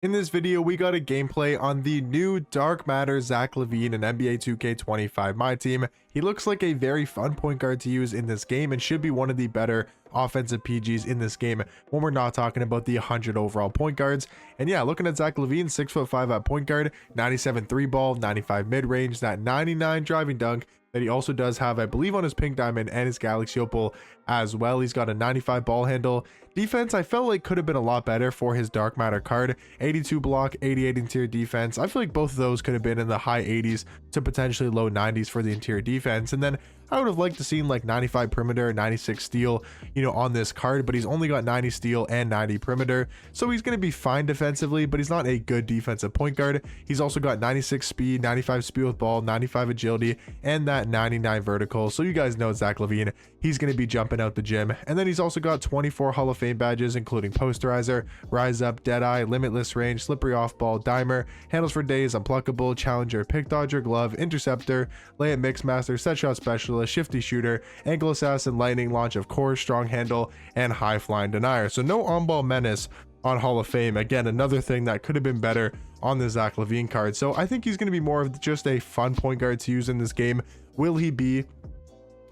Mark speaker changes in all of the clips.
Speaker 1: In this video, we got a gameplay on the new Dark Matter Zach Lavine in NBA 2K25 Myteam. He looks like a very fun point guard to use in this game and should be one of the better offensive PGs in this game when we're not talking about the 100 overall point guards. And yeah, looking at Zach Lavine, 6'5" at point guard, 97 3 ball, 95 mid range, that 99 driving dunk that he also does have, I believe, on his pink diamond and his Galaxy Opal as well. He's got a 95 ball handle. Defense, I felt like could have been a lot better for his Dark Matter card. 82 block, 88 interior defense. I feel like both of those could have been in the high 80s to potentially low 90s for the interior defense. And then I would have liked to seen like 95 perimeter, 96 steal, on this card, but he's only got 90 steal and 90 perimeter. So he's going to be fine defensively, but he's not a good defensive point guard. He's also got 96 speed, 95 speed with ball, 95 agility, and that 99 vertical. So you guys know Zach Lavine, he's going to be jumping out the gym. And then he's also got 24 Hall of Fame badges, including Posterizer, Rise Up, Deadeye, Limitless Range, Slippery Off Ball, Dimer, Handles for Days, Unpluckable, Challenger, Pick Dodger, Glove, Interceptor, Layup Mixmaster, Set Shot Specialist, Shifty Shooter, Ankle Assassin, Lightning Launch, of course, Strong Handle, and High Flying Denier. So no on-ball menace on Hall of Fame. Again, another thing that could have been better on the Zach Lavine card. So I think he's going to be more of just a fun point guard to use in this game. Will he be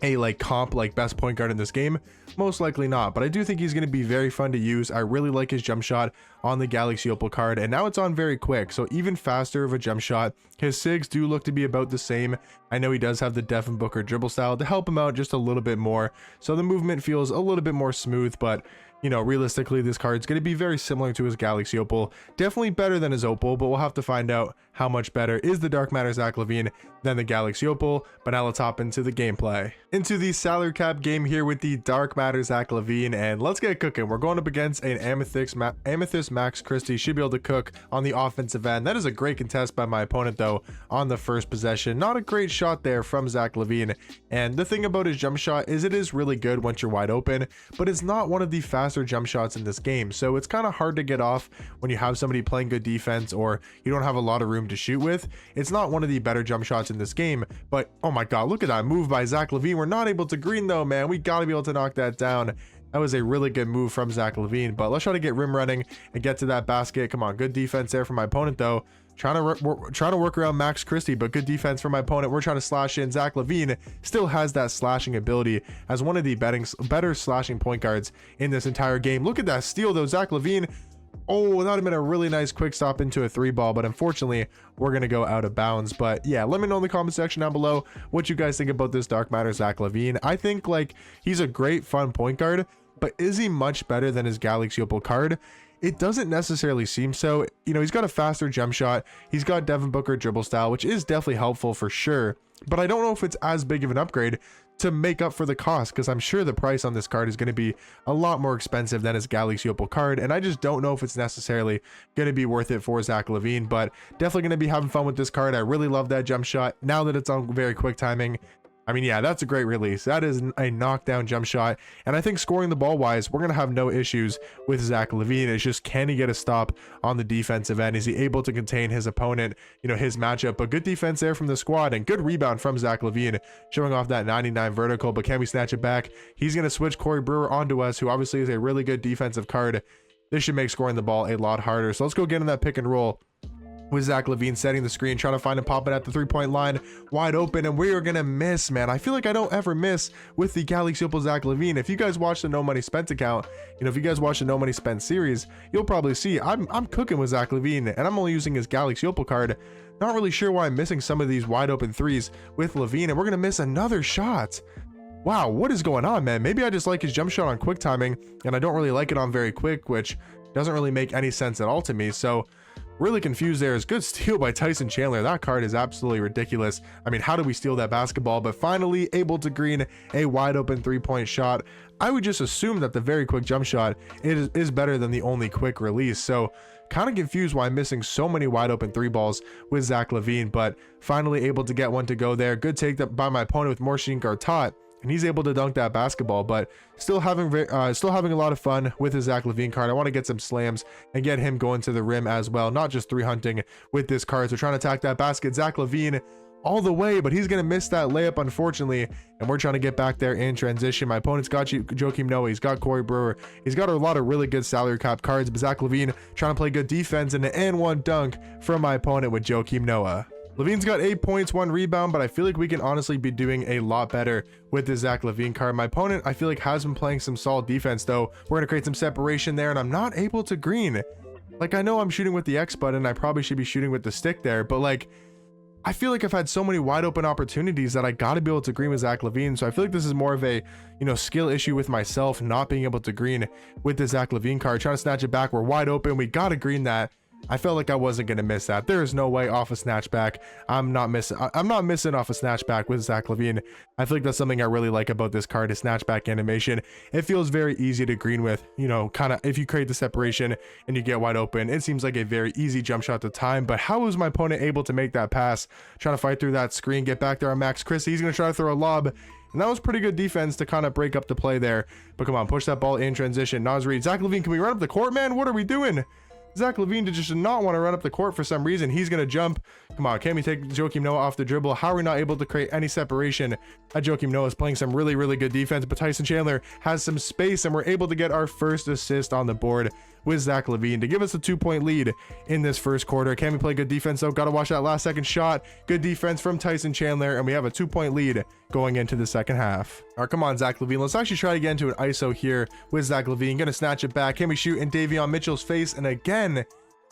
Speaker 1: a comp best point guard in this game? Most likely not, but I do think he's going to be very fun to use. I really like his jump shot on the Galaxy Opal card, and now it's on very quick, so even faster of a jump shot. His sigs do look to be about the same. I know he does have the Devin Booker dribble style to help him out just a little bit more, so the movement feels a little bit more smooth, but realistically, this card's going to be very similar to his Galaxy Opal. Definitely better than his Opal, but we'll have to find out how much better is the Dark Matter Zach Lavine than the Galaxy Opal. But now let's hop into the gameplay. Into the salary cap game here with the Dark Matter Zach Lavine, and let's get cooking. We're going up against an Amethyst Max Christie. Should be able to cook on the offensive end. That is a great contest by my opponent, though, on the first possession. Not a great shot there from Zach Lavine. And the thing about his jump shot is it is really good once you're wide open, but it's not one of the faster jump shots in this game, so it's kind of hard to get off when you have somebody playing good defense or you don't have a lot of room to shoot with. It's not one of the better jump shots in this game, but oh my god, look at that move by Zach Lavine. We're not able to green though, man. We got to be able to knock that down. That was a really good move from Zach Lavine, but let's try to get rim running and get to that basket. Come on, good defense there from my opponent though. Trying to work around Max Christie, but good defense from my opponent. We're trying to slash in. Zach Lavine still has that slashing ability as one of the better slashing point guards in this entire game. Look at that steal though, Zach Lavine. Oh, that would have been a really nice quick stop into a 3-ball, but unfortunately we're gonna go out of bounds. But yeah, let me know in the comment section down below what you guys think about this Dark Matter Zach Lavine. I think he's a great fun point guard, but is he much better than his Galaxy Opal card? It doesn't necessarily seem so. He's got a faster jump shot. He's got Devin Booker dribble style, which is definitely helpful for sure. But I don't know if it's as big of an upgrade to make up for the cost, because I'm sure the price on this card is going to be a lot more expensive than his Galaxy Opal card. And I just don't know if it's necessarily going to be worth it for Zach Lavine, but definitely going to be having fun with this card. I really love that jump shot now that it's on very quick timing. I mean, yeah, that's a great release. That is a knockdown jump shot. And I think scoring the ball wise, we're going to have no issues with Zach Lavine. It's just, can he get a stop on the defensive end? Is he able to contain his opponent, his matchup? But good defense there from the squad and good rebound from Zach Lavine, showing off that 99 vertical. But can we snatch it back? He's going to switch Corey Brewer onto us, who obviously is a really good defensive card. This should make scoring the ball a lot harder. So let's go get in that pick and roll with Zach Lavine setting the screen, trying to find him popping at the 3-point line, wide open, and we are gonna miss, man. I feel like I don't ever miss with the Galaxy Opal Zach Lavine. If you guys watch the No Money Spent account, if you guys watch the No Money Spent series, you'll probably see I'm cooking with Zach Lavine, and I'm only using his Galaxy Opal card. Not really sure why I'm missing some of these wide open threes with Lavine, and we're gonna miss another shot. Wow, what is going on, man? Maybe I just like his jump shot on quick timing, and I don't really like it on very quick, which doesn't really make any sense at all to me. So really confused there. Is good steal by Tyson Chandler. That card is absolutely ridiculous. I mean, how do we steal that basketball? But finally able to green a wide open 3-point shot. I would just assume that the very quick jump shot is better than the only quick release. So kind of confused why I'm missing so many wide open 3-balls with Zach Lavine, but finally able to get one to go there. Good take by my opponent with more shooting guard taught, and he's able to dunk that basketball. But still having a lot of fun with his Zach Lavine card. I want to get some slams and get him going to the rim as well, not just 3 hunting with this card. So trying to attack that basket. Zach Lavine all the way, but he's gonna miss that layup, unfortunately, and we're trying to get back there in transition. My opponent's got Joakim Noah, he's got Corey Brewer, he's got a lot of really good salary cap cards, but Zach Lavine trying to play good defense, and an and one dunk from my opponent with Joakim Noah. Lavine's got 8 points, 1 rebound, but I feel like we can honestly be doing a lot better with the Zach Lavine card. My opponent, I feel like, has been playing some solid defense, though. We're gonna create some separation there, and I'm not able to green. Like, I know I'm shooting with the X button, I probably should be shooting with the stick there, but like, I feel like I've had so many wide open opportunities that I gotta be able to green with Zach Lavine. So I feel like this is more of a, skill issue with myself, not being able to green with the Zach Lavine card. Trying to snatch it back, we're wide open, we gotta green that. I felt like I wasn't gonna miss that. There is no way off a snatchback. I'm not missing off a snatchback with Zach Lavine. I feel like that's something I really like about this card, is snatchback animation. It feels very easy to green with, kind of if you create the separation and you get wide open. It seems like a very easy jump shot to time, but how was my opponent able to make that pass? Trying to fight through that screen, get back there on Max Christie. He's gonna try to throw a lob. And that was pretty good defense to kind of break up the play there. But come on, push that ball in transition. Naz Reid, Zach Lavine, can we run up the court, man? What are we doing? Zach Lavine just did not want to run up the court for some reason. He's going to jump. Come on, can we take Joakim Noah off the dribble? How are we not able to create any separation? Joakim Noah is playing some really, really good defense, but Tyson Chandler has some space, and we're able to get our first assist on the board with Zach Lavine to give us a 2-point lead in this first quarter. Can we play good defense, though? Got to watch that last second shot. Good defense from Tyson Chandler, and we have a 2-point lead going into the second half. All right, come on, Zach Lavine. Let's actually try to get into an ISO here with Zach Lavine. Gonna snatch it back. Can we shoot in Davion Mitchell's face? And again,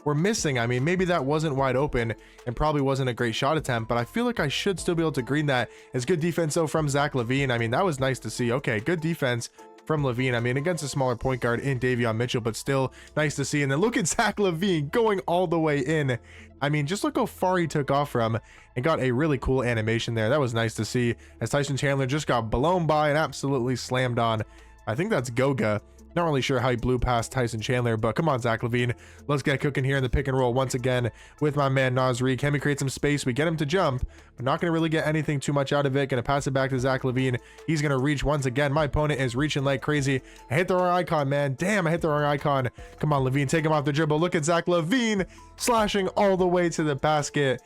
Speaker 1: we're missing. I mean, maybe that wasn't wide open and probably wasn't a great shot attempt, but I feel like I should still be able to green that. It's good defense, though, from Zach Lavine. I mean, that was nice to see. Okay, good defense from Lavine. I mean, against a smaller point guard in Davion Mitchell, but still nice to see. And then look at Zach Lavine going all the way in. I mean, just look how far he took off from and got a really cool animation there. That was nice to see, as Tyson Chandler just got blown by and absolutely slammed on. I think that's Goga. Not really sure how he blew past Tyson Chandler, but come on, Zach Lavine. Let's get cooking here in the pick and roll once again with my man Naz Reid. Can we create some space? We get him to jump, but not going to really get anything too much out of it. Going to pass it back to Zach Lavine. He's going to reach once again. My opponent is reaching like crazy. I hit the wrong icon, man. Damn, I hit the wrong icon. Come on, Lavine. Take him off the dribble. Look at Zach Lavine slashing all the way to the basket.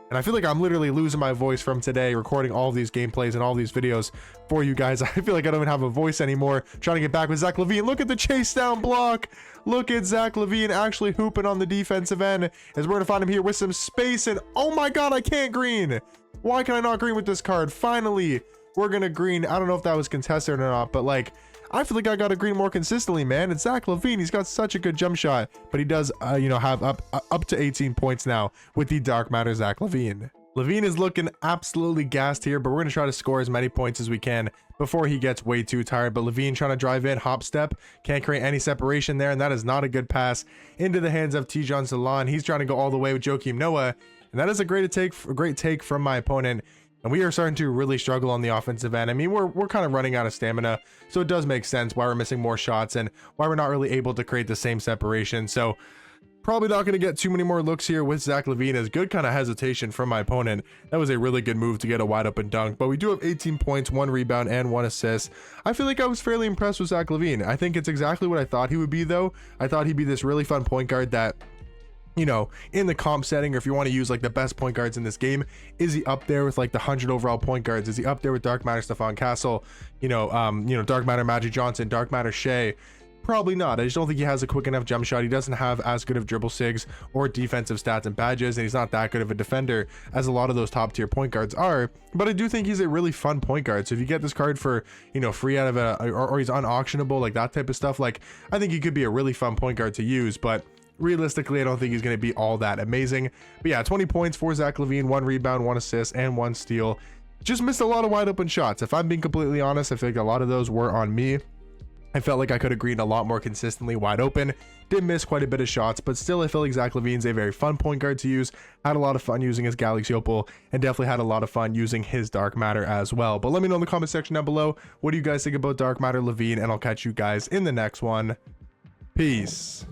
Speaker 1: And I feel like I'm literally losing my voice from today, recording all of these gameplays and all these videos for you guys. I feel like I don't even have a voice anymore. Trying to get back with Zach Lavine. Look at the chase down block. Look at Zach Lavine actually hooping on the defensive end, as we're going to find him here with some space. And oh my God, I can't green. Why can I not green with this card? Finally, we're going to green. I don't know if that was contested or not, but like, I feel like I got to green more consistently, man. It's Zach Lavine. He's got such a good jump shot, but he does, have up to 18 points now with the Dark Matter Zach Lavine. Lavine is looking absolutely gassed here, but we're going to try to score as many points as we can before he gets way too tired. But Lavine trying to drive in, hop step, can't create any separation there, and that is not a good pass into the hands of Tijon Salon. He's trying to go all the way with Joakim Noah, and that is a great take from my opponent. And we are starting to really struggle on the offensive end. I mean, we're kind of running out of stamina, so it does make sense why we're missing more shots and why we're not really able to create the same separation. So probably not going to get too many more looks here with Zach Lavine. As good kind of hesitation from my opponent. That was a really good move to get a wide open dunk, but we do have 18 points, 1 rebound, and 1 assist. I feel like I was fairly impressed with Zach Lavine. I think it's exactly what I thought he would be, though. I thought he'd be this really fun point guard that, in the comp setting, or if you want to use like the best point guards in this game, is he up there with like the 100 overall point guards? Is he up there with Dark Matter Stephon Castle, Dark Matter Magic Johnson, Dark Matter Shea? Probably not. I just don't think he has a quick enough jump shot. He doesn't have as good of dribble sigs or defensive stats and badges, and he's not that good of a defender as a lot of those top tier point guards are. But I do think he's a really fun point guard. So if you get this card for, free out of or he's unauctionable, like that type of stuff, like I think he could be a really fun point guard to use. But realistically, I don't think he's going to be all that amazing. But yeah, 20 points for Zach Lavine, 1 rebound, 1 assist, and 1 steal. Just missed a lot of wide open shots. If I'm being completely honest, I feel like a lot of those were on me. I felt like I could have greened a lot more consistently wide open. Did miss quite a bit of shots, but still I feel like Zach Lavine's a very fun point guard to use. Had a lot of fun using his Galaxy Opal, and definitely had a lot of fun using his Dark Matter as well. But let me know in the comment section down below, what do you guys think about Dark Matter Lavine, and I'll catch you guys in the next one. Peace.